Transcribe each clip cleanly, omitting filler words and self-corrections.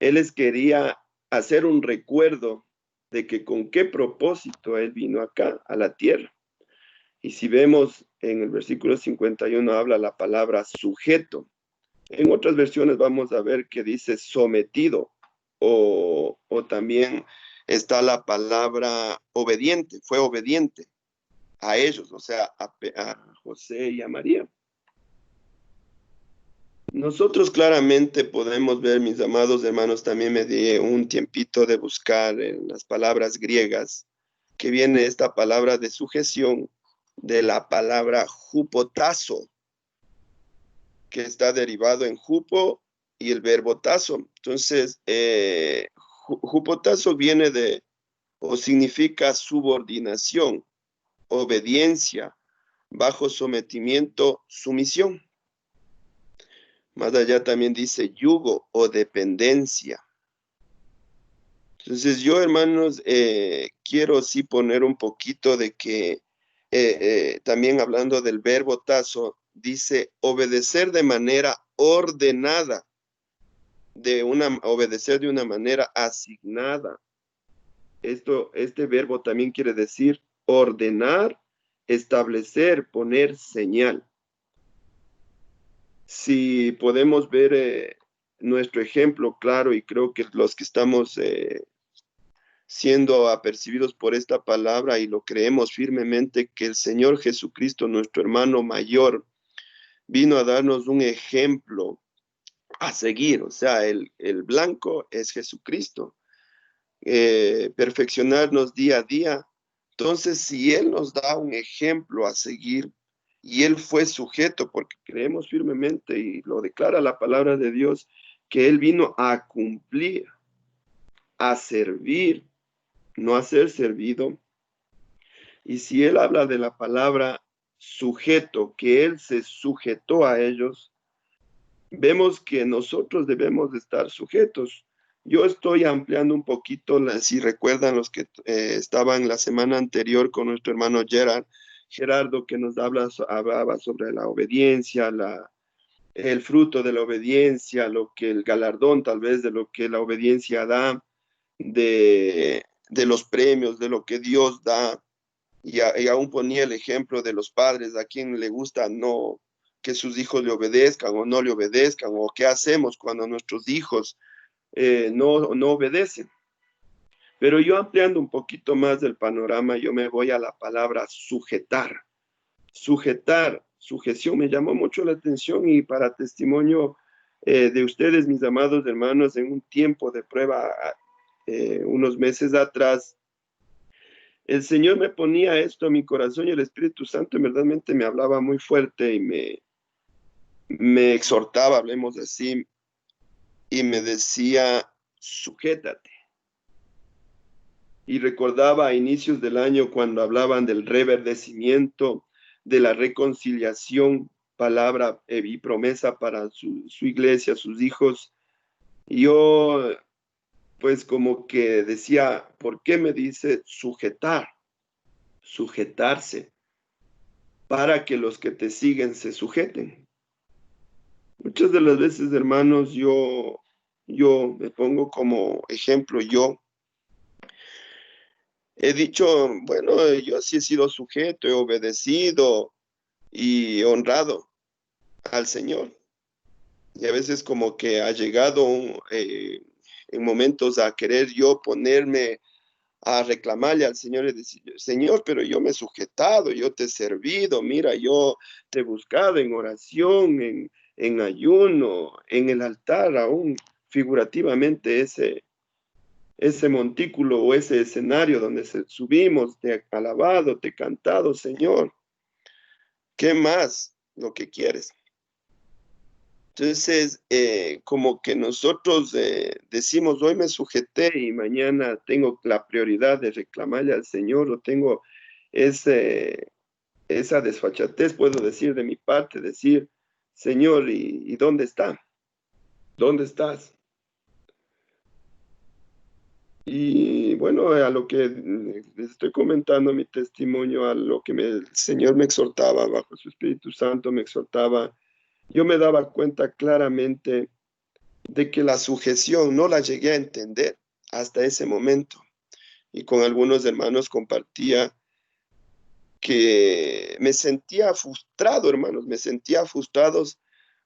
Él les quería hacer un recuerdo de que con qué propósito Él vino acá, a la tierra. Y si vemos en el versículo 51 habla la palabra sujeto. En otras versiones vamos a ver que dice sometido o también está la palabra obediente, fue obediente a ellos, o sea, a José y a María. Nosotros claramente podemos ver, mis amados hermanos, también me di un tiempito de buscar en las palabras griegas, que viene esta palabra de sujeción de la palabra jupotazo, que está derivado en jupo y el verbo tazo. Entonces, jupotazo viene de o significa subordinación, obediencia, bajo sometimiento, sumisión. Más allá también dice yugo o dependencia. Entonces yo, hermanos, quiero sí poner un poquito de que también hablando del verbo tazo, dice obedecer de manera ordenada, obedecer de una manera asignada. Este verbo también quiere decir ordenar, establecer, poner señal. Si podemos ver nuestro ejemplo claro, y creo que los que estamos siendo apercibidos por esta palabra y lo creemos firmemente, que el Señor Jesucristo, nuestro hermano mayor, vino a darnos un ejemplo a seguir. O sea, el blanco es Jesucristo. Perfeccionarnos día a día. Entonces, si Él nos da un ejemplo a seguir, y Él fue sujeto, porque creemos firmemente, y lo declara la palabra de Dios, que Él vino a cumplir, a servir, no a ser servido. Y si Él habla de la palabra sujeto, que Él se sujetó a ellos, vemos que nosotros debemos de estar sujetos. Yo estoy ampliando un poquito, si recuerdan los que estaban la semana anterior con nuestro hermano Gerardo, que nos hablaba sobre la obediencia, el fruto de la obediencia, lo que el galardón tal vez de lo que la obediencia da, de los premios, de lo que Dios da. Y aún ponía el ejemplo de los padres, a quien le gusta no que sus hijos le obedezcan o no le obedezcan, o qué hacemos cuando nuestros hijos no obedecen. Pero yo ampliando un poquito más del panorama, yo me voy a la palabra sujetar. Sujetar, sujeción, me llamó mucho la atención, y para testimonio de ustedes, mis amados hermanos, en un tiempo de prueba, unos meses atrás, el Señor me ponía esto a mi corazón, y el Espíritu Santo verdaderamente me hablaba muy fuerte y me exhortaba, hablemos así, y me decía, sujétate. Y recordaba a inicios del año cuando hablaban del reverdecimiento, de la reconciliación, palabra y promesa para su iglesia, sus hijos. Y yo, pues como que decía, ¿por qué me dice sujetar? Sujetarse, para que los que te siguen se sujeten. Muchas de las veces, hermanos, yo me pongo como ejemplo, yo he dicho, bueno, yo sí he sido sujeto, he obedecido y honrado al Señor. Y a veces como que ha llegado en momentos a querer yo ponerme a reclamarle al Señor y decir, Señor, pero yo me he sujetado, yo te he servido, mira, yo te he buscado en oración, en ayuno, en el altar, aún figurativamente ese montículo o ese escenario donde subimos, te he alabado, te he cantado, Señor. ¿Qué más lo que quieres? Entonces, como que nosotros decimos, hoy me sujeté y mañana tengo la prioridad de reclamarle al Señor, o tengo esa desfachatez, puedo decir de mi parte, decir, Señor, ¿y dónde está? ¿Dónde estás? Y bueno, a lo que les estoy comentando mi testimonio, a lo que el Señor me exhortaba, bajo su Espíritu Santo me exhortaba, yo me daba cuenta claramente de que la sujeción no la llegué a entender hasta ese momento. Y con algunos hermanos compartía que me sentía frustrado, hermanos, me sentía frustrado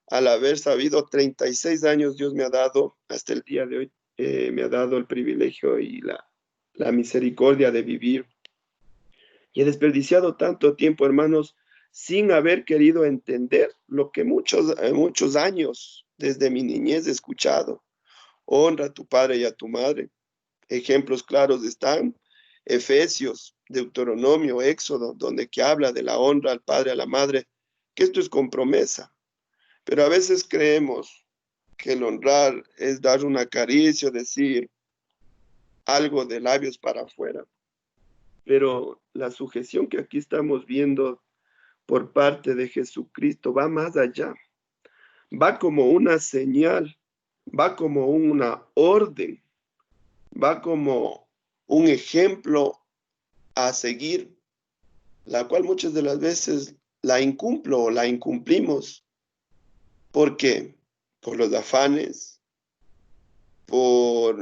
al haber sabido 36 años Dios me ha dado, hasta el día de hoy, me ha dado el privilegio y la misericordia de vivir. Y he desperdiciado tanto tiempo, hermanos, sin haber querido entender lo que muchos años desde mi niñez he escuchado. Honra a tu padre y a tu madre. Ejemplos claros están Efesios, Deuteronomio, Éxodo, donde que habla de la honra al padre, a la madre, que esto es con promesa. Pero a veces creemos que el honrar es dar una caricia, decir algo de labios para afuera. Pero la sujeción que aquí estamos viendo por parte de Jesucristo va más allá. Va como una señal, va como una orden, va como un ejemplo a seguir, la cual muchas de las veces la incumplo o la incumplimos. ¿Por qué? Por los afanes, por,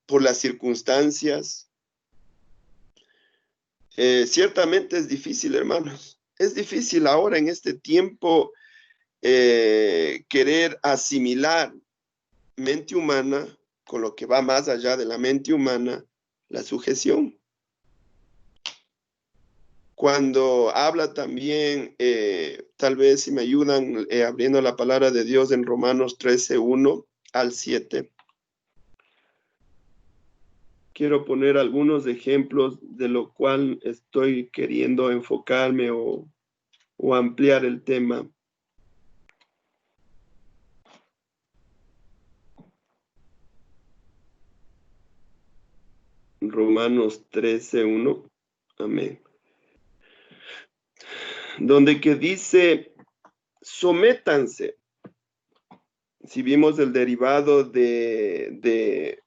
por las circunstancias. Ciertamente es difícil, hermanos. Es difícil ahora en este tiempo querer asimilar mente humana con lo que va más allá de la mente humana, la sujeción. Cuando habla también, tal vez si me ayudan abriendo la palabra de Dios en Romanos 13:1 al 7. Quiero poner algunos ejemplos de lo cual estoy queriendo enfocarme o ampliar el tema. Romanos 13:1. Amén. Donde que dice, sométanse. Si vimos el derivado de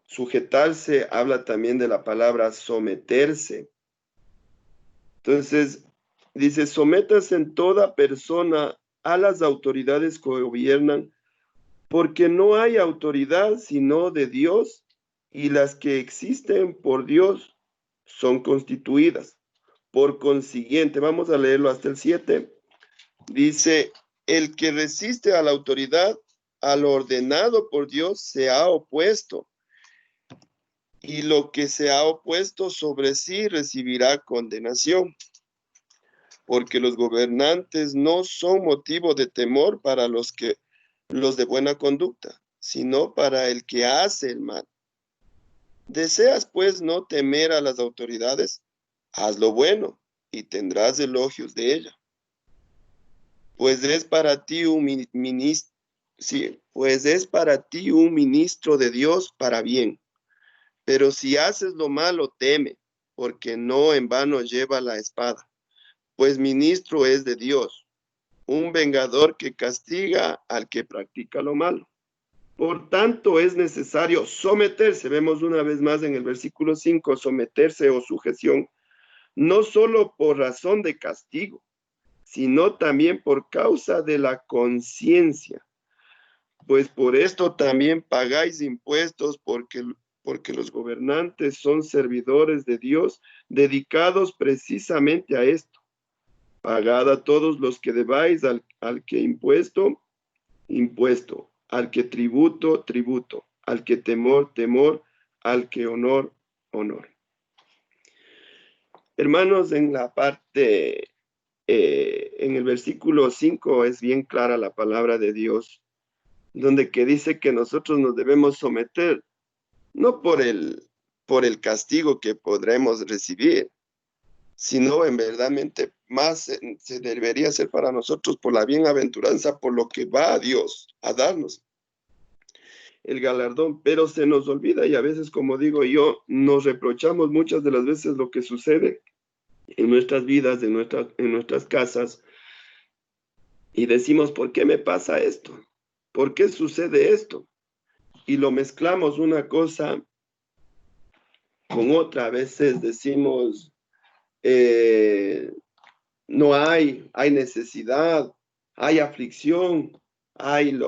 sujetarse, habla también de la palabra someterse. Entonces, dice, sométase en toda persona a las autoridades que gobiernan, porque no hay autoridad sino de Dios, y las que existen por Dios son constituidas. Por consiguiente, vamos a leerlo hasta el 7. Dice, el que resiste a la autoridad, a lo ordenado por Dios, se ha opuesto, y lo que se ha opuesto sobre sí recibirá condenación, porque los gobernantes no son motivo de temor para los de buena conducta, sino para el que hace el mal. ¿Deseas pues no temer a las autoridades? Haz lo bueno y tendrás elogios de ella. Pues es para ti un ministro, sí, pues es para ti un ministro de Dios para bien. Pero si haces lo malo, teme, porque no en vano lleva la espada, pues ministro es de Dios, un vengador que castiga al que practica lo malo. Por tanto, es necesario someterse, vemos una vez más en el versículo 5, someterse o sujeción, no solo por razón de castigo, sino también por causa de la conciencia. Pues por esto también pagáis impuestos, porque los gobernantes son servidores de Dios, dedicados precisamente a esto. Pagad a todos los que debáis, al que impuesto, impuesto, al que tributo, tributo, al que temor, temor, al que honor, honor. Hermanos, en la parte, en el versículo 5 es bien clara la palabra de Dios, donde que dice que nosotros nos debemos someter, no por el castigo que podremos recibir, sino en verdaderamente más se debería hacer para nosotros por la bienaventuranza, por lo que va a Dios a darnos el galardón, pero se nos olvida y a veces, como digo yo, nos reprochamos muchas de las veces lo que sucede en nuestras vidas, en nuestras casas, y decimos, ¿por qué me pasa esto? ¿Por qué sucede esto? Y lo mezclamos una cosa con otra. A veces decimos, no hay necesidad, hay aflicción, Ay,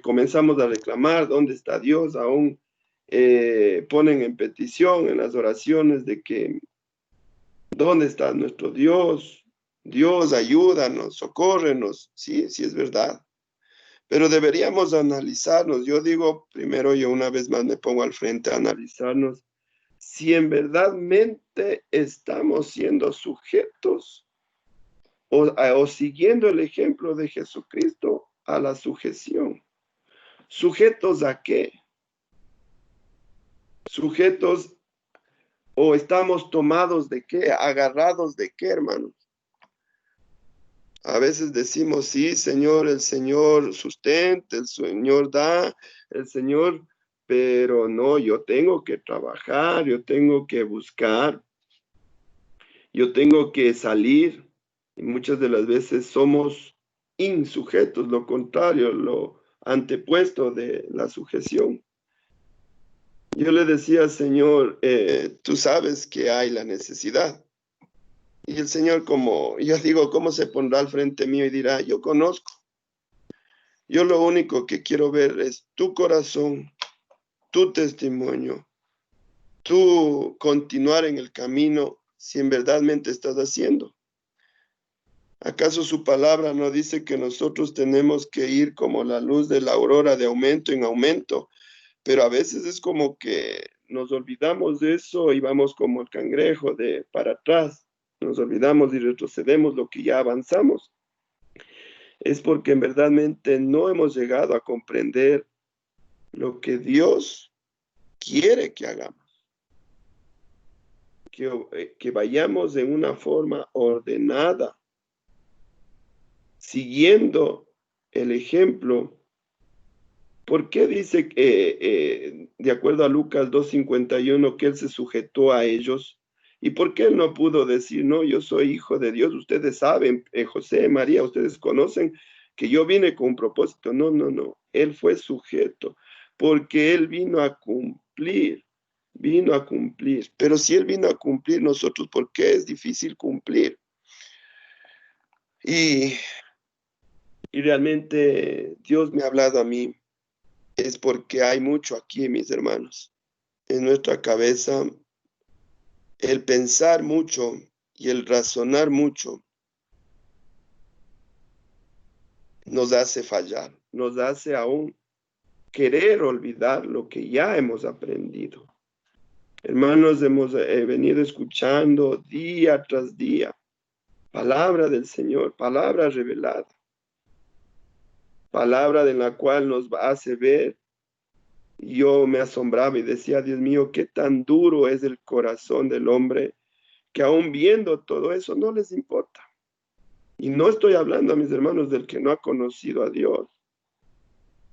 comenzamos a reclamar dónde está Dios, aún ponen en petición en las oraciones de que dónde está nuestro Dios, Dios, ayúdanos, socórrenos, sí, sí es verdad, pero deberíamos analizarnos. Yo digo, primero yo una vez más me pongo al frente a analizarnos si en verdadmente estamos siendo sujetos o siguiendo el ejemplo de Jesucristo a la sujeción. ¿Sujetos a qué? Sujetos o estamos tomados de qué, agarrados de qué, hermanos. A veces decimos, sí, Señor, el Señor sustenta, el Señor da, el Señor, pero no, yo tengo que trabajar, yo tengo que buscar, yo tengo que salir. Y muchas de las veces somos insujetos, lo contrario, lo antepuesto de la sujeción. Yo le decía, Señor, tú sabes que hay la necesidad. Y el Señor, como yo digo, ¿cómo se pondrá al frente mío y dirá, yo conozco? Yo lo único que quiero ver es tu corazón, tu testimonio, tu continuar en el camino si en verdadmente estás haciendo. ¿Acaso su palabra no dice que nosotros tenemos que ir como la luz de la aurora de aumento en aumento? Pero a veces es como que nos olvidamos de eso y vamos como el cangrejo de para atrás. Nos olvidamos y retrocedemos lo que ya avanzamos. Es porque en verdadmente no hemos llegado a comprender lo que Dios quiere que hagamos. Que vayamos de una forma ordenada, siguiendo el ejemplo. ¿Por qué dice, de acuerdo a Lucas 2:51, que él se sujetó a ellos? ¿Y por qué él no pudo decir, no, yo soy hijo de Dios? Ustedes saben, José, María, ustedes conocen que yo vine con un propósito. No, no, no. Él fue sujeto porque él vino a cumplir, vino a cumplir. Pero si él vino a cumplir, nosotros, ¿por qué es difícil cumplir? Y, y realmente Dios me ha hablado a mí es porque hay mucho aquí, mis hermanos. En nuestra cabeza, el pensar mucho y el razonar mucho nos hace fallar, nos hace aún querer olvidar lo que ya hemos aprendido. Hermanos, hemos venido escuchando día tras día palabra del Señor, palabra revelada, palabra de la cual nos hace ver. Yo me asombraba y decía, Dios mío, qué tan duro es el corazón del hombre que aún viendo todo eso no les importa. Y no estoy hablando, a mis hermanos, del que no ha conocido a Dios,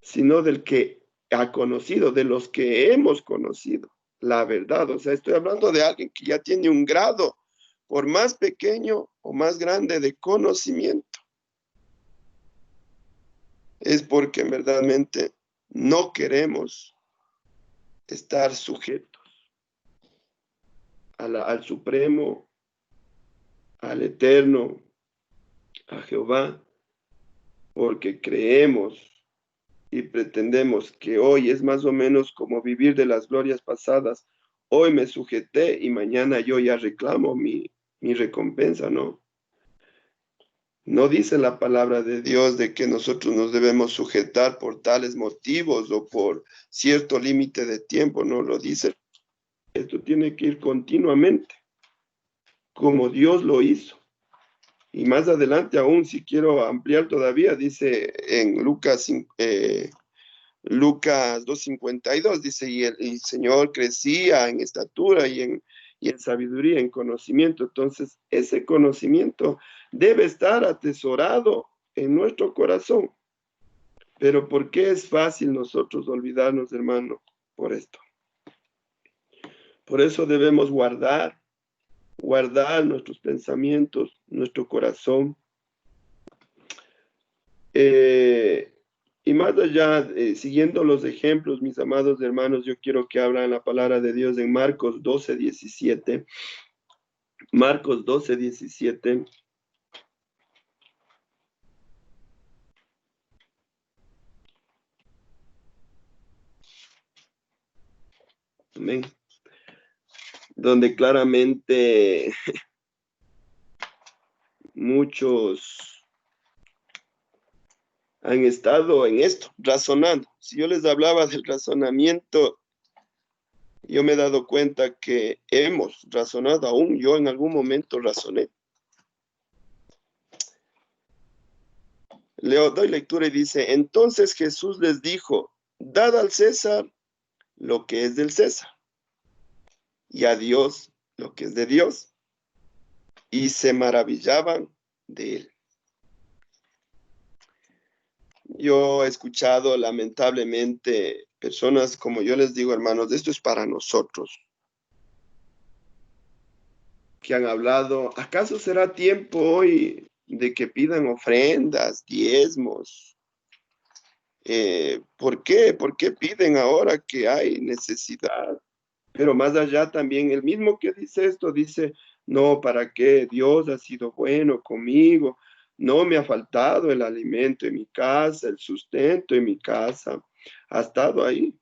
sino del que ha conocido, de los que hemos conocido la verdad. O sea, estoy hablando de alguien que ya tiene un grado, por más pequeño o más grande, de conocimiento. Es porque verdaderamente no queremos estar sujetos al Supremo, al Eterno, a Jehová, porque creemos y pretendemos que hoy es más o menos como vivir de las glorias pasadas. Hoy me sujeté y mañana yo ya reclamo mi recompensa, ¿no? No dice la palabra de Dios de que nosotros nos debemos sujetar por tales motivos o por cierto límite de tiempo, no lo dice. Esto tiene que ir continuamente, como Dios lo hizo. Y más adelante aún, si quiero ampliar todavía, dice en Lucas 2:52 dice, y el Señor crecía en estatura y en sabiduría, en conocimiento. Entonces, ese conocimiento debe estar atesorado en nuestro corazón. Pero ¿por qué es fácil nosotros olvidarnos, hermano? Por esto. Por eso debemos guardar nuestros pensamientos, nuestro corazón. Y más allá, siguiendo los ejemplos, mis amados hermanos, yo quiero que abran la palabra de Dios en Marcos 12:17. Marcos 12:17. Amén. Donde claramente muchos han estado en esto, razonando. Si yo les hablaba del razonamiento, yo me he dado cuenta que hemos razonado, aún yo en algún momento razoné. Leo, doy lectura y dice, entonces Jesús les dijo, dad al César lo que es del César y a Dios lo que es de Dios. Y se maravillaban de él. Yo he escuchado lamentablemente personas, como yo les digo, hermanos, esto es para nosotros, que han hablado, ¿acaso será tiempo hoy de que pidan ofrendas, diezmos? ¿Por qué? ¿Por qué piden ahora que hay necesidad? Pero más allá también, el mismo que dice esto, dice, no, ¿para qué? Dios ha sido bueno conmigo, no me ha faltado el alimento en mi casa, el sustento en mi casa, ha estado ahí.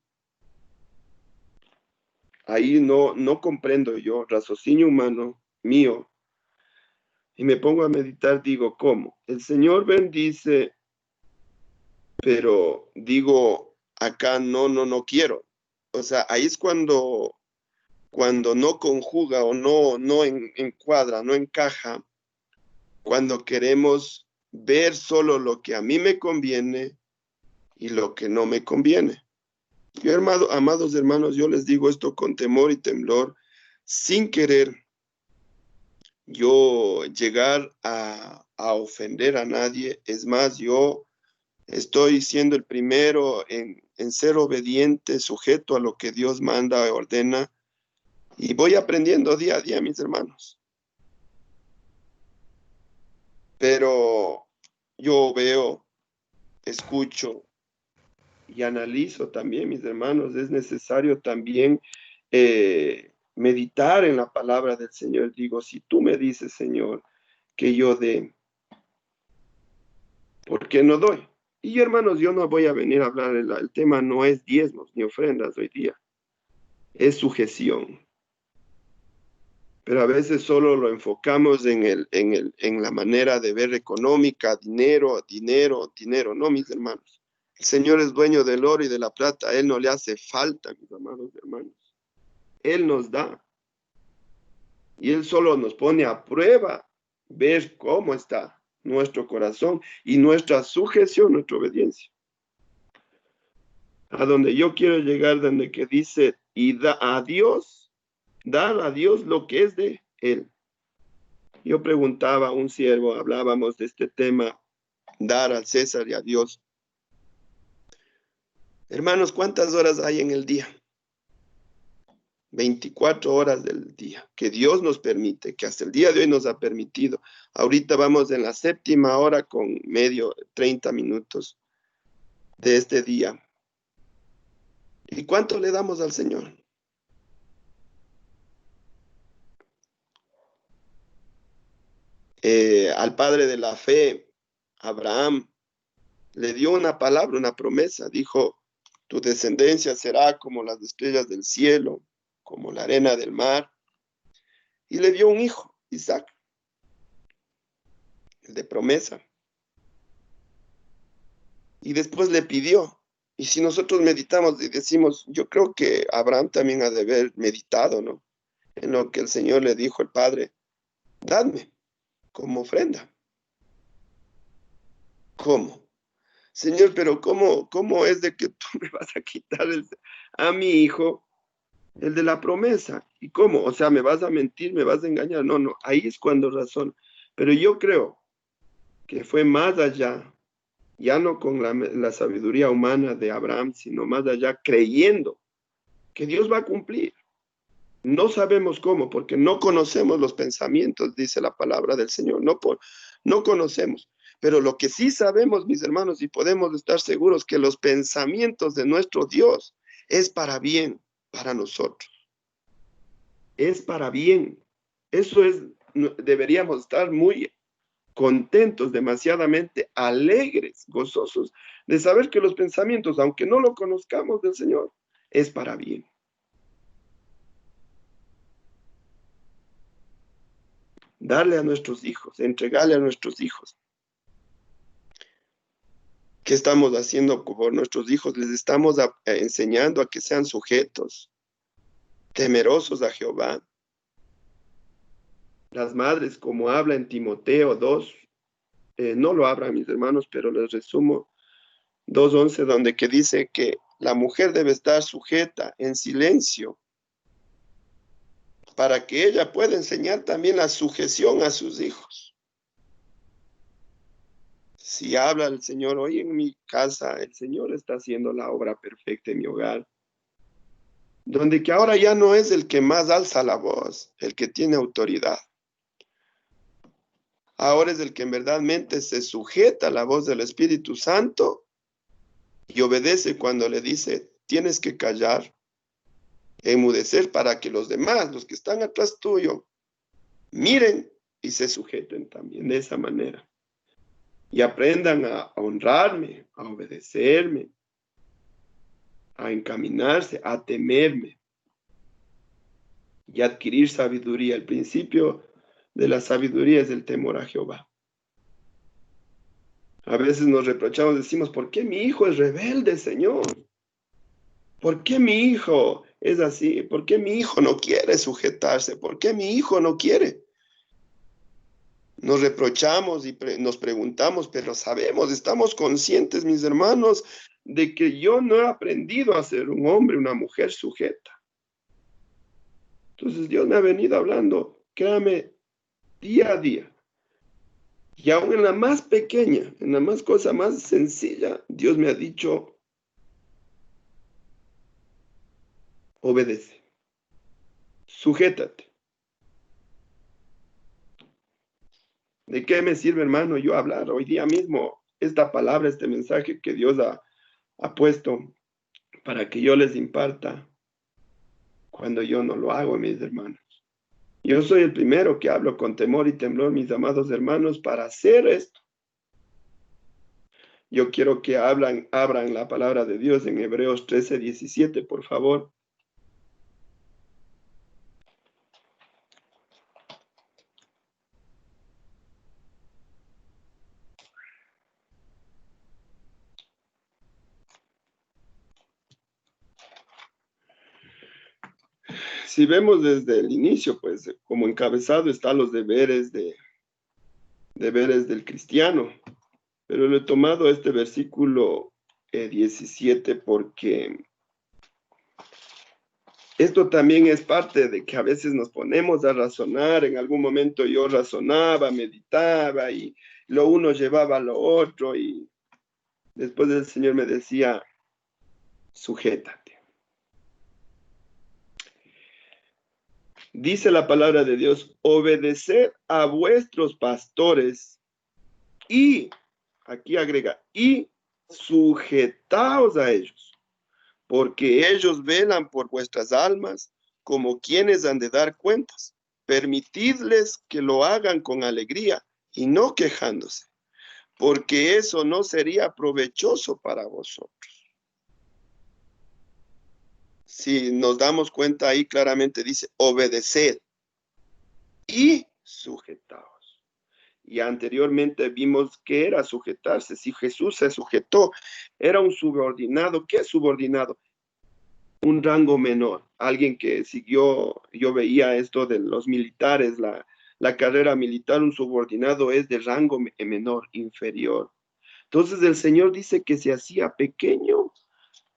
Ahí no comprendo yo, raciocinio humano mío, y me pongo a meditar, digo, ¿cómo? El Señor bendice, pero digo, acá no quiero. O sea, ahí es cuando no conjuga o no encuadra, no encaja, cuando queremos ver solo lo que a mí me conviene y lo que no me conviene. Yo, amados hermanos, yo les digo esto con temor y temblor, sin querer yo llegar a ofender a nadie. Es más, yo estoy siendo el primero en ser obediente, sujeto a lo que Dios manda, ordena, y voy aprendiendo día a día, mis hermanos. Pero yo veo, escucho y analizo también, mis hermanos. Es necesario también meditar en la palabra del Señor. Digo, si tú me dices, Señor, que yo dé, ¿por qué no doy? Y hermanos, yo no voy a venir a hablar, el tema no es diezmos ni ofrendas hoy día, es sujeción. Pero a veces solo lo enfocamos en la manera de ver económica, dinero. No, mis hermanos. El Señor es dueño del oro y de la plata. A Él no le hace falta, mis amados hermanos. Él nos da. Y Él solo nos pone a prueba ver cómo está nuestro corazón y nuestra sujeción, nuestra obediencia. A donde yo quiero llegar, donde que dice, y dar a Dios lo que es de Él. Yo preguntaba a un siervo, hablábamos de este tema, dar al César y a Dios. Hermanos, ¿cuántas horas hay en el día? 24 horas del día, que Dios nos permite, que hasta el día de hoy nos ha permitido. Ahorita vamos en la 7ª hora con medio 30 minutos de este día. ¿Y cuánto le damos al Señor? Al padre de la fe, Abraham, le dio una palabra, una promesa. Dijo, tu descendencia será como las estrellas del cielo, como la arena del mar. Y le dio un hijo, Isaac, el de promesa. Y después le pidió. Y si nosotros meditamos y decimos, yo creo que Abraham también ha de haber meditado, ¿no? En lo que el Señor le dijo al Padre, dadme como ofrenda. ¿Cómo? Señor, pero ¿cómo es de que tú me vas a quitar a mi hijo, el de la promesa? ¿Y cómo? O sea, ¿me vas a mentir, me vas a engañar? No, ahí es cuando razón. Pero yo creo que fue más allá, ya no con la sabiduría humana de Abraham, sino más allá creyendo que Dios va a cumplir. No sabemos cómo, porque no conocemos los pensamientos, dice la palabra del Señor. No conocemos. Pero lo que sí sabemos, mis hermanos, y podemos estar seguros que los pensamientos de nuestro Dios es para bien, para nosotros. Es para bien. Eso es, deberíamos estar muy contentos, demasiadamente alegres, gozosos, de saber que los pensamientos, aunque no lo conozcamos del Señor, es para bien. darle a nuestros hijos, entregarle a nuestros hijos. ¿Qué estamos haciendo por nuestros hijos? Les estamos enseñando a que sean sujetos, temerosos a Jehová. Las madres, como habla en Timoteo 2, no lo abran mis hermanos, pero les resumo 2:11, donde que dice que la mujer debe estar sujeta en silencio para que ella pueda enseñar también la sujeción a sus hijos. Si habla el Señor hoy en mi casa, el Señor está haciendo la obra perfecta en mi hogar, donde que ahora ya no es el que más alza la voz, el que tiene autoridad. Ahora es el que en verdadmente se sujeta a la voz del Espíritu Santo y obedece cuando le dice, tienes que callar, enmudecer para que los demás, los que están atrás tuyo, miren y se sujeten también de esa manera. Y aprendan a honrarme, a obedecerme, a encaminarse, a temerme y adquirir sabiduría. El principio de la sabiduría es el temor a Jehová. A veces nos reprochamos, decimos, ¿por qué mi hijo es rebelde, Señor? ¿Por qué mi hijo es así? ¿Por qué mi hijo no quiere sujetarse? ¿Por qué mi hijo no quiere? Nos reprochamos y nos preguntamos, pero sabemos, estamos conscientes, mis hermanos, de que yo no he aprendido a ser un hombre, una mujer sujeta. Entonces Dios me ha venido hablando, créame, día a día. Y aún en la más pequeña, en la más cosa más sencilla, Dios me ha dicho, obedece, sujétate. ¿De qué me sirve, hermano, yo hablar hoy día mismo esta palabra, este mensaje que Dios ha puesto para que yo les imparta cuando yo no lo hago, mis hermanos? Yo soy el primero que hablo con temor y temblor, mis amados hermanos, para hacer esto. Yo quiero que abran la palabra de Dios en Hebreos 13:17, por favor. Si vemos desde el inicio, pues como encabezado están los deberes del cristiano, pero le he tomado este versículo 17 porque esto también es parte de que a veces nos ponemos a razonar. En algún momento yo razonaba, meditaba y lo uno llevaba a lo otro y después el Señor me decía, sujétate. Dice la palabra de Dios, obedeced a vuestros pastores y, aquí agrega, y sujetaos a ellos, porque ellos velan por vuestras almas como quienes han de dar cuentas. Permitidles que lo hagan con alegría y no quejándose, porque eso no sería provechoso para vosotros. Si nos damos cuenta ahí claramente dice, obedeced y sujetaos. Y anteriormente vimos que era sujetarse. Si Jesús se sujetó, era un subordinado. ¿Qué es subordinado? Un rango menor. Alguien que siguió, yo veía esto de los militares, la carrera militar, un subordinado es de rango menor, inferior. Entonces el Señor dice que se hacía pequeño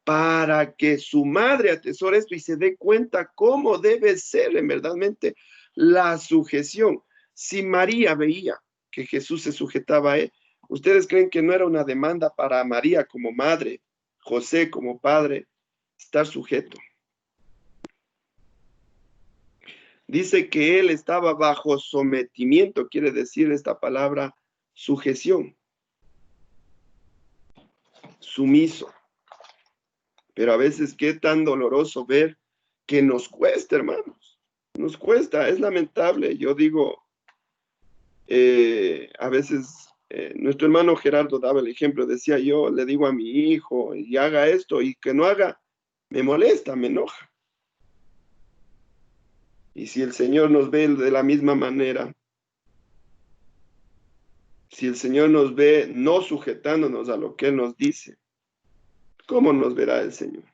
para que su madre atesore esto y se dé cuenta cómo debe ser en verdadmente la sujeción. Si María veía que Jesús se sujetaba a él, ¿ustedes creen que no era una demanda para María como madre, José como padre, estar sujeto? Dice que él estaba bajo sometimiento, quiere decir esta palabra sujeción, sumiso. Pero a veces qué tan doloroso ver que nos cuesta, hermanos. Nos cuesta, es lamentable. Yo digo, a veces nuestro hermano Gerardo daba el ejemplo, decía yo, le digo a mi hijo y haga esto y que no haga, me molesta, me enoja. Y si el Señor nos ve de la misma manera, Si el Señor nos ve no sujetándonos a lo que Él nos dice, ¿cómo nos verá el Señor?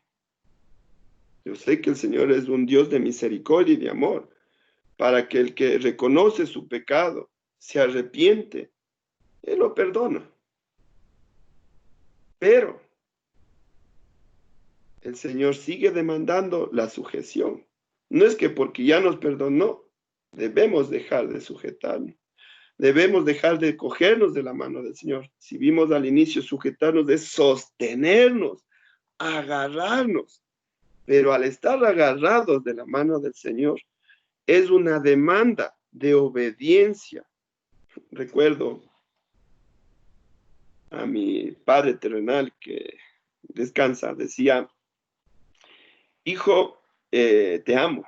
Yo sé que el Señor es un Dios de misericordia y de amor, para que el que reconoce su pecado, se arrepiente, Él lo perdona. Pero el Señor sigue demandando la sujeción. No es que porque ya nos perdonó, debemos dejar de sujetarnos. Debemos dejar de cogernos de la mano del Señor. Si vimos al inicio, sujetarnos es sostenernos, agarrarnos. Pero al estar agarrados de la mano del Señor, es una demanda de obediencia. Recuerdo a mi padre terrenal que descansa, decía, hijo, te amo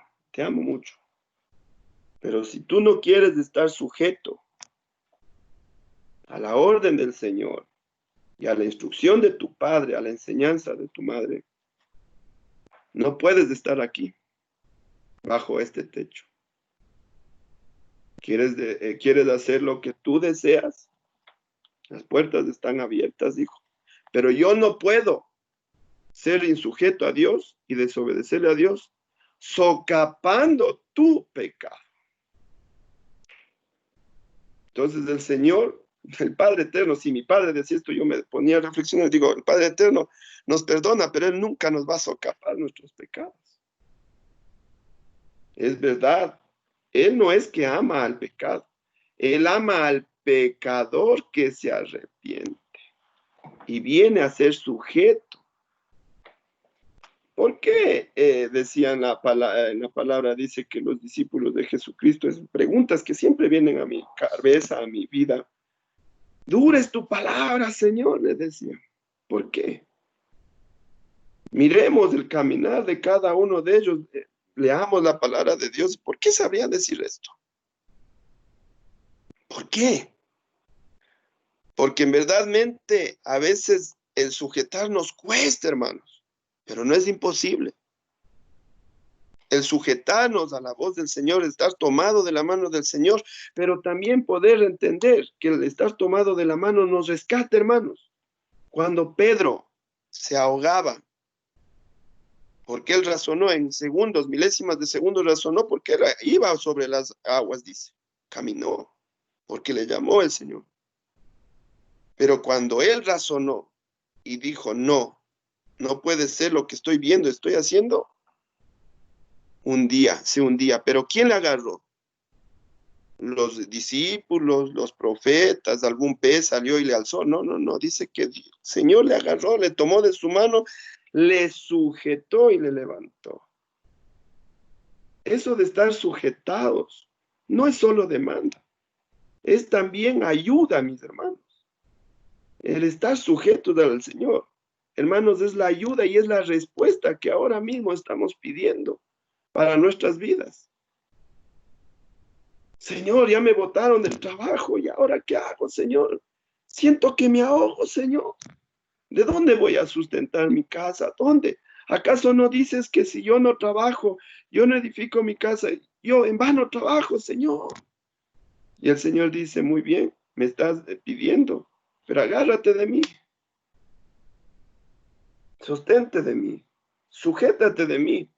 mucho, pero si tú no quieres estar sujeto a la orden del Señor y a la instrucción de tu padre, a la enseñanza de tu madre, no puedes estar aquí, bajo este techo. ¿Quieres hacer lo que tú deseas? Las puertas están abiertas, hijo. Pero yo no puedo ser insujeto a Dios y desobedecerle a Dios, socapando tu pecado. Entonces el Señor, el Padre Eterno, si mi Padre decía esto, yo me ponía a reflexionar, digo, el Padre Eterno nos perdona, pero Él nunca nos va a socapar nuestros pecados. Es verdad, Él no es que ama al pecado, Él ama al pecador que se arrepiente y viene a ser sujeto. ¿Por qué decían en la palabra, dice que los discípulos de Jesucristo, es preguntas que siempre vienen a mi cabeza, a mi vida? Dura es tu palabra, Señor, le decía. ¿Por qué? Miremos el caminar de cada uno de ellos, leamos la palabra de Dios. ¿Por qué sabrían decir esto? ¿Por qué? Porque en verdadmente a veces el sujetar nos cuesta, hermanos, pero no es imposible. El sujetarnos a la voz del Señor, estar tomado de la mano del Señor, pero también poder entender que el estar tomado de la mano nos rescata, hermanos. Cuando Pedro se ahogaba, porque él razonó en segundos, milésimas de segundos razonó, porque él iba sobre las aguas, dice, caminó, porque le llamó el Señor. Pero cuando él razonó y dijo, no, no puede ser lo que estoy viendo, estoy haciendo, se hundía. Pero ¿quién le agarró? Los discípulos, los profetas, algún pez salió y le alzó. No, no, no, dice que el Señor le agarró, le tomó de su mano, le sujetó y le levantó. Eso de estar sujetados no es solo demanda, es también ayuda, mis hermanos. El estar sujetos al Señor, hermanos, es la ayuda y es la respuesta que ahora mismo estamos pidiendo para nuestras vidas. Señor, ya me botaron del trabajo y ahora ¿qué hago, Señor? Siento que me ahogo, Señor. ¿De dónde voy a sustentar mi casa? ¿Dónde? ¿Acaso no dices que si yo no trabajo, yo no edifico mi casa, yo en vano trabajo, Señor? Y el Señor dice, muy bien, me estás pidiendo, pero agárrate de mí, sostente de mí, sujétate de mí.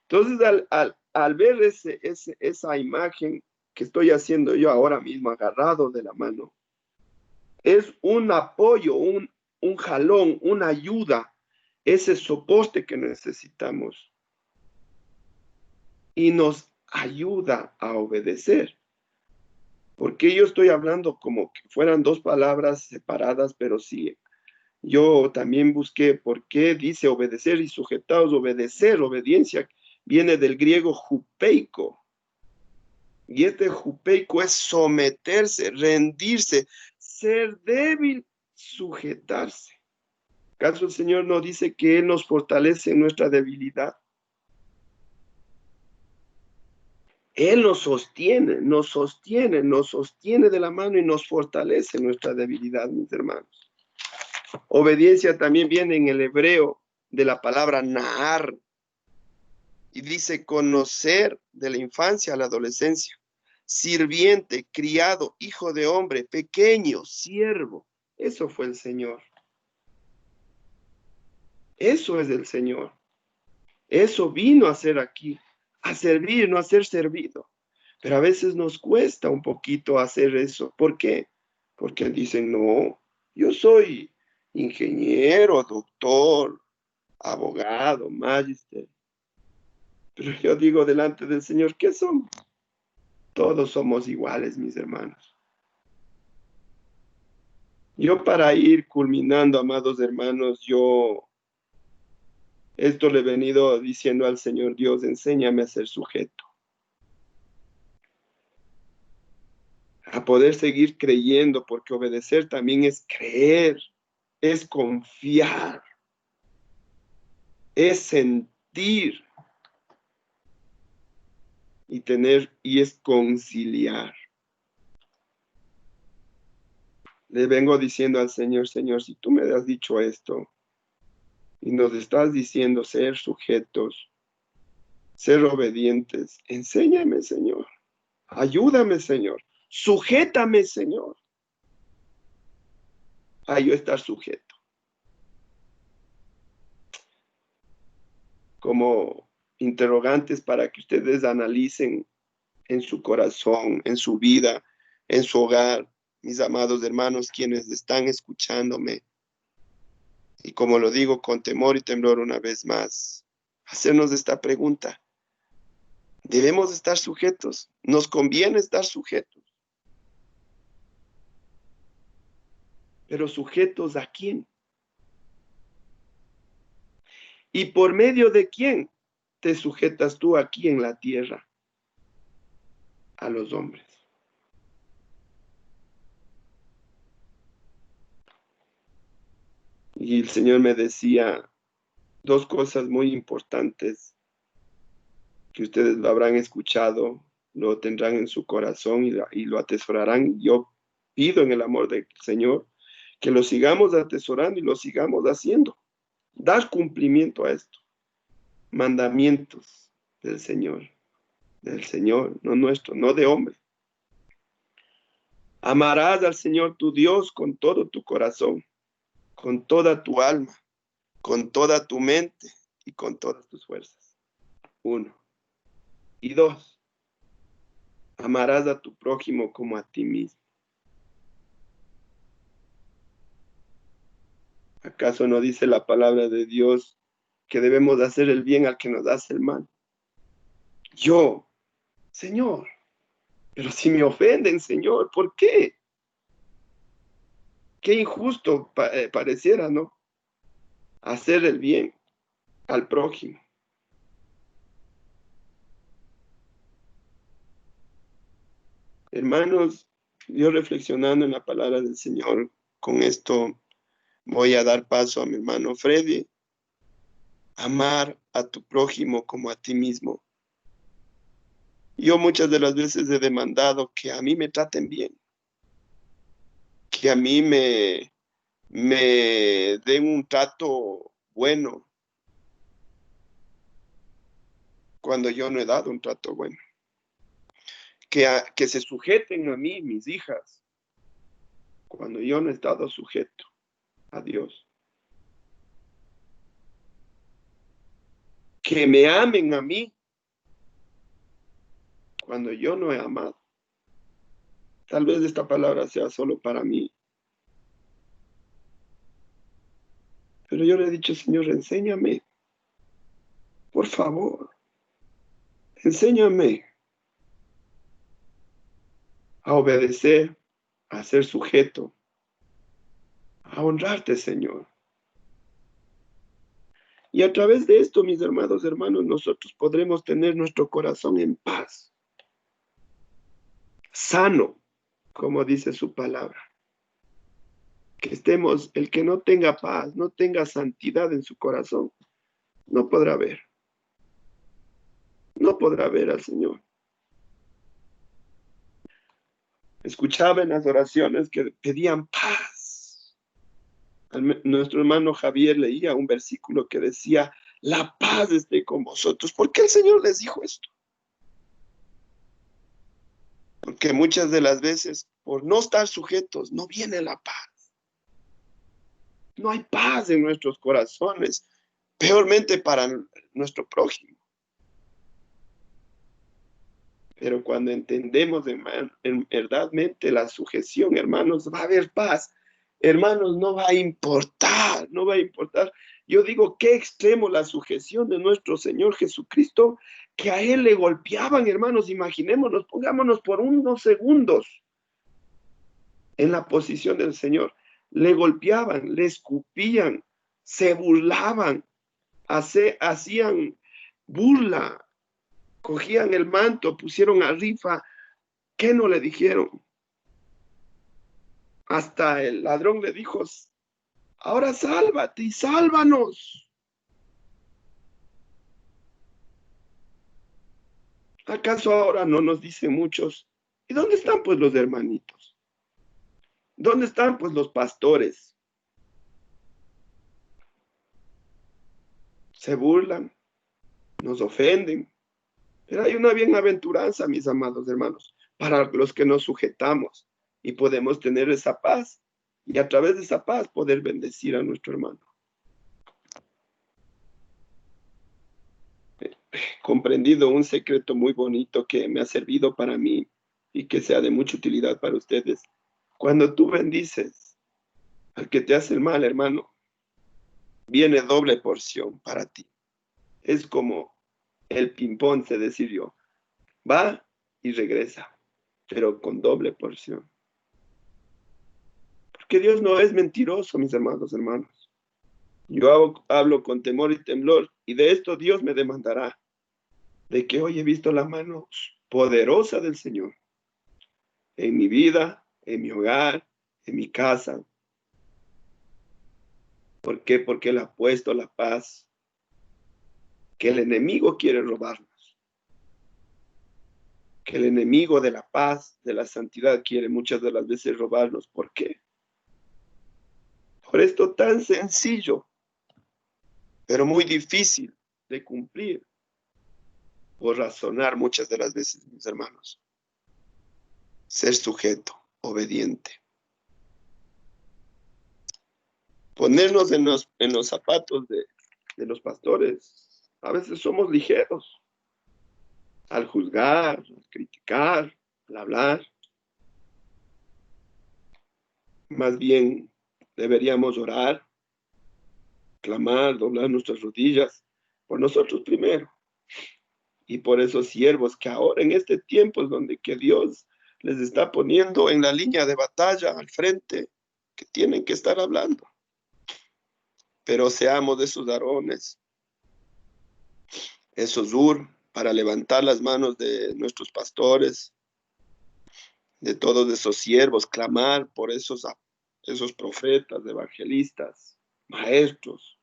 Entonces, al ver esa imagen que estoy haciendo yo ahora mismo, agarrado de la mano, es un apoyo, un jalón, una ayuda, ese soporte que necesitamos. Y nos ayuda a obedecer. Porque yo estoy hablando como que fueran dos palabras separadas, pero sí, yo también busqué por qué dice obedecer y sujetados. Obedecer, obediencia, viene del griego jupeico. Y este jupeico es someterse, rendirse, ser débil, sujetarse. ¿Acaso el Señor nos dice que Él nos fortalece en nuestra debilidad? Él nos sostiene, nos sostiene, nos sostiene de la mano y nos fortalece en nuestra debilidad, mis hermanos. Obediencia también viene en el hebreo de la palabra nahar y dice conocer de la infancia a la adolescencia, sirviente, criado, hijo de hombre, pequeño, siervo. Eso fue el Señor. Eso es el Señor. Eso vino a ser aquí, a servir, no a ser servido. Pero a veces nos cuesta un poquito hacer eso. ¿Por qué? Porque dicen, no, yo soy ingeniero, doctor, abogado, magister. Pero yo digo delante del Señor, ¿qué somos? Todos somos iguales, mis hermanos. Yo para ir culminando, amados hermanos, esto le he venido diciendo al Señor Dios, enséñame a ser sujeto. A poder seguir creyendo, porque obedecer también es creer, es confiar, es sentir y es conciliar. Le vengo diciendo al Señor, Señor, si tú me has dicho esto y nos estás diciendo ser sujetos, ser obedientes, enséñame, Señor. Ayúdame, Señor. Sujétame, Señor, a yo estar sujeto. Como interrogantes para que ustedes analicen en su corazón, en su vida, en su hogar, mis amados hermanos, quienes están escuchándome. Y como lo digo con temor y temblor una vez más, hacernos esta pregunta. ¿Debemos estar sujetos? ¿Nos conviene estar sujetos? ¿Pero sujetos a quién? ¿Y por medio de quién te sujetas tú aquí en la tierra? A los hombres. Y el Señor me decía dos cosas muy importantes que ustedes lo habrán escuchado, lo tendrán en su corazón y lo atesorarán. Yo pido en el amor del Señor que lo sigamos atesorando y lo sigamos haciendo. Dar cumplimiento a esto. Mandamientos del Señor, no nuestro, no de hombre. Amarás al Señor tu Dios con todo tu corazón, con toda tu alma, con toda tu mente y con todas tus fuerzas. 1. Y 2. Amarás a tu prójimo como a ti mismo. ¿Acaso no dice la palabra de Dios que debemos hacer el bien al que nos hace el mal? Yo, Señor, pero si me ofenden, Señor, ¿por qué? Qué injusto pareciera, ¿no? Hacer el bien al prójimo. Hermanos, yo reflexionando en la palabra del Señor, con esto voy a dar paso a mi hermano Freddy. Amar a tu prójimo como a ti mismo. Yo muchas de las veces he demandado que a mí me traten bien, que a mí me den un trato bueno, cuando yo no he dado un trato bueno. Que se sujeten a mí, mis hijas, cuando yo no he estado sujeto a Dios. Que me amen a mí, cuando yo no he amado. Tal vez esta palabra sea solo para mí. Pero yo le he dicho, Señor, enséñame. Por favor, enséñame a obedecer, a ser sujeto, a honrarte, Señor. Y a través de esto, mis hermanos, nosotros podremos tener nuestro corazón en paz, sano, como dice su palabra. Que estemos, el que no tenga paz, no tenga santidad en su corazón, no podrá ver. No podrá ver al Señor. Escuchaba en las oraciones que pedían paz. Nuestro hermano Javier leía un versículo que decía, la paz esté con vosotros. ¿Por qué el Señor les dijo esto? Porque muchas de las veces, por no estar sujetos, no viene la paz. No hay paz en nuestros corazones, peormente para nuestro prójimo. Pero cuando entendemos en verdadmente la sujeción, hermanos, va a haber paz. Hermanos, no va a importar, no va a importar. Yo digo, qué extremo la sujeción de nuestro Señor Jesucristo, que a Él le golpeaban, hermanos. Imaginémonos, pongámonos por unos segundos en la posición del Señor. Le golpeaban, le escupían, se burlaban, hacían burla, cogían el manto, pusieron arriba. ¿Qué no le dijeron? Hasta el ladrón le dijo, ahora sálvate y sálvanos. ¿Acaso ahora no nos dicen muchos? ¿Y dónde están pues los hermanitos? ¿Dónde están pues los pastores? Se burlan, nos ofenden. Pero hay una bienaventuranza, mis amados hermanos, para los que nos sujetamos y podemos tener esa paz y a través de esa paz poder bendecir a nuestro hermano. Comprendido un secreto muy bonito que me ha servido para mí y que sea de mucha utilidad para ustedes. Cuando tú bendices al que te hace el mal, hermano, viene doble porción para ti. Es como el ping-pong, se decidió. Va y regresa, pero con doble porción. Porque Dios no es mentiroso, mis hermanos. Yo hablo con temor y temblor, y de esto Dios me demandará, de que hoy he visto la mano poderosa del Señor en mi vida, en mi hogar, en mi casa. ¿Por qué? Porque Él ha puesto la paz que el enemigo quiere robarnos. Que el enemigo de la paz, de la santidad, quiere muchas de las veces robarnos. ¿Por qué? Por esto tan sencillo, pero muy difícil de cumplir, por razonar muchas de las veces, mis hermanos. Ser sujeto, obediente. Ponernos en los zapatos de los pastores. A veces somos ligeros al juzgar, al criticar, al hablar. Más bien deberíamos orar, clamar, doblar nuestras rodillas por nosotros primero y por esos siervos que ahora en este tiempo es donde que Dios les está poniendo en la línea de batalla al frente, que tienen que estar hablando. Pero seamos de esos varones, esos para levantar las manos de nuestros pastores, de todos esos siervos, clamar por esos profetas, evangelistas, maestros,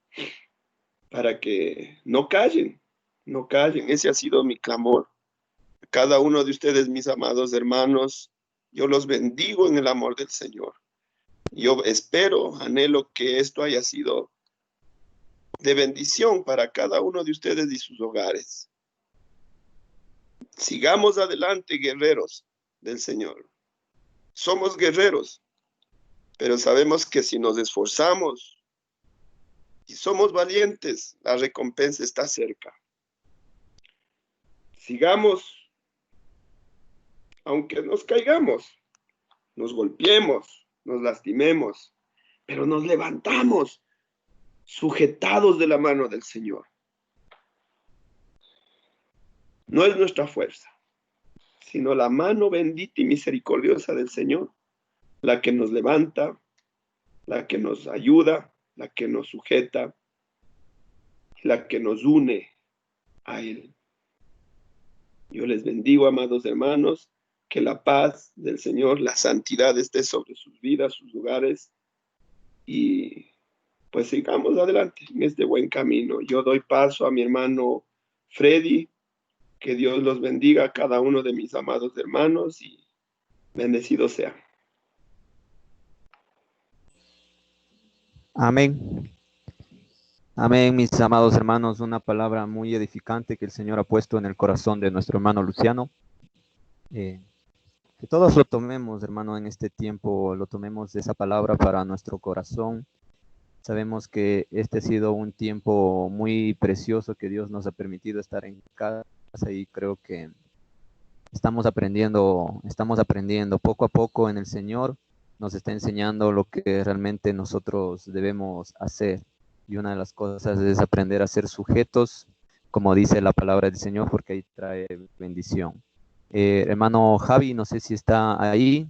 para que no callen, no callen. Ese ha sido mi clamor. Cada uno de ustedes, mis amados hermanos, yo los bendigo en el amor del Señor. Yo espero, anhelo que esto haya sido de bendición para cada uno de ustedes y sus hogares. Sigamos adelante, guerreros del Señor. Somos guerreros, pero sabemos que si nos esforzamos y somos valientes, la recompensa está cerca. Sigamos, aunque nos caigamos, nos golpeemos, nos lastimemos, pero nos levantamos, sujetados de la mano del Señor. No es nuestra fuerza, sino la mano bendita y misericordiosa del Señor, la que nos levanta, la que nos ayuda, la que nos sujeta, la que nos une a Él. Yo les bendigo, amados hermanos, que la paz del Señor, la santidad esté sobre sus vidas, sus lugares, y pues sigamos adelante en este buen camino. Yo doy paso a mi hermano Freddy, que Dios los bendiga a cada uno de mis amados hermanos y bendecido sea. Amén. Amén, mis amados hermanos, una palabra muy edificante que el Señor ha puesto en el corazón de nuestro hermano Luciano. Que que todos lo tomemos, hermano, en este tiempo, lo tomemos esa palabra para nuestro corazón. Sabemos que este ha sido un tiempo muy precioso que Dios nos ha permitido estar en casa y creo que estamos aprendiendo poco a poco en el Señor. Nos está enseñando lo que realmente nosotros debemos hacer. Y una de las cosas es aprender a ser sujetos, como dice la palabra del Señor, porque ahí trae bendición. Hermano Javi, no sé si está ahí.